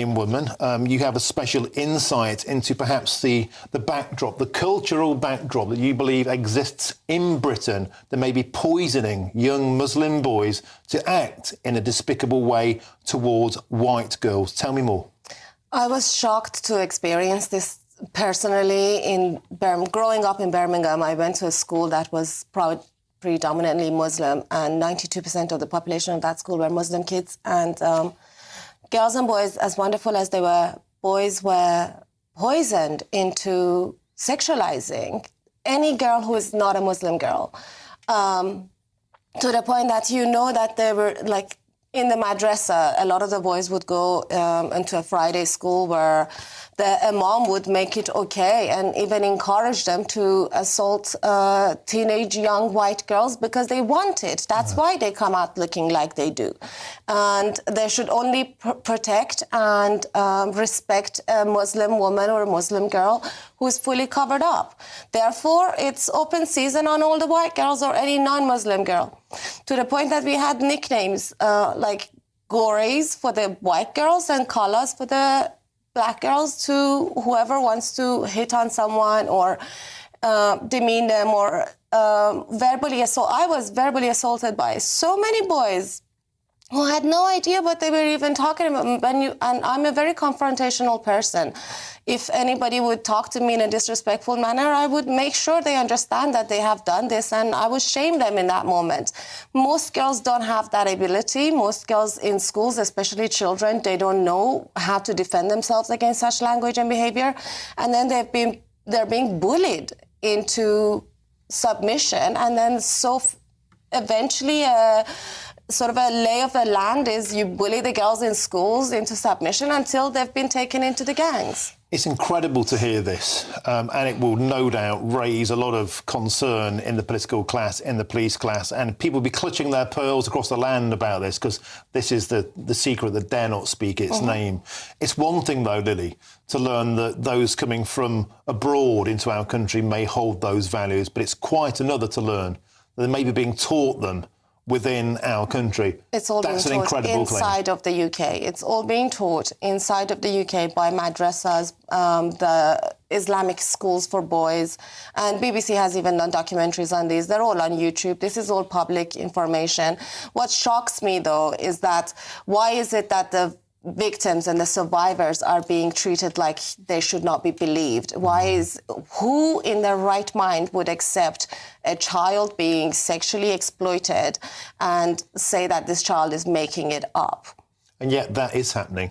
Woman, you have a special insight into perhaps the backdrop, the cultural backdrop that you believe exists in Britain that may be poisoning young Muslim boys to act in a despicable way towards white girls. Tell me more. I was shocked to experience this personally. Growing up in Birmingham, I went to a school that was predominantly Muslim, and 92% of the population of that school were Muslim kids. And girls and boys, as wonderful as they were, boys were poisoned into sexualizing any girl who is not a Muslim girl, to the point that that they were like in the madrasa. A lot of the boys would go into a Friday school where the imam would make it okay and even encourage them to assault teenage young white girls because they want it. That's why they come out looking like they do. And they should only protect and respect a Muslim woman or a Muslim girl who is fully covered up. Therefore, it's open season on all the white girls or any non-Muslim girl, to the point that we had nicknames like Gories for the white girls and Colors for the black girls, to whoever wants to hit on someone or demean them or verbally assault. I was verbally assaulted by so many boys who had no idea what they were even talking about. And I'm a very confrontational person. If anybody would talk to me in a disrespectful manner, I would make sure they understand that they have done this, and I would shame them in that moment. Most girls don't have that ability. Most girls in schools, especially children, they don't know how to defend themselves against such language and behavior. And then they're being bullied into submission, and then eventually sort of a lay of the land is you bully the girls in schools into submission until they've been taken into the gangs. It's incredible to hear this, and it will no doubt raise a lot of concern in the political class, in the police class, and people will be clutching their pearls across the land about this, because this is the secret that dare not speak its name. It's one thing, though, Lily, to learn that those coming from abroad into our country may hold those values, but it's quite another to learn that they may be being taught them within our country. It's all That's being an taught incredible inside claim. of the UK. It's all being taught inside of the UK by madrasas, the Islamic schools for boys, and BBC has even done documentaries on these. They're all on YouTube. This is all public information. What shocks me, though, is that why is it that the victims and the survivors are being treated like they should not be believed? Who in their right mind would accept a child being sexually exploited and say that this child is making it up? And yet that is happening.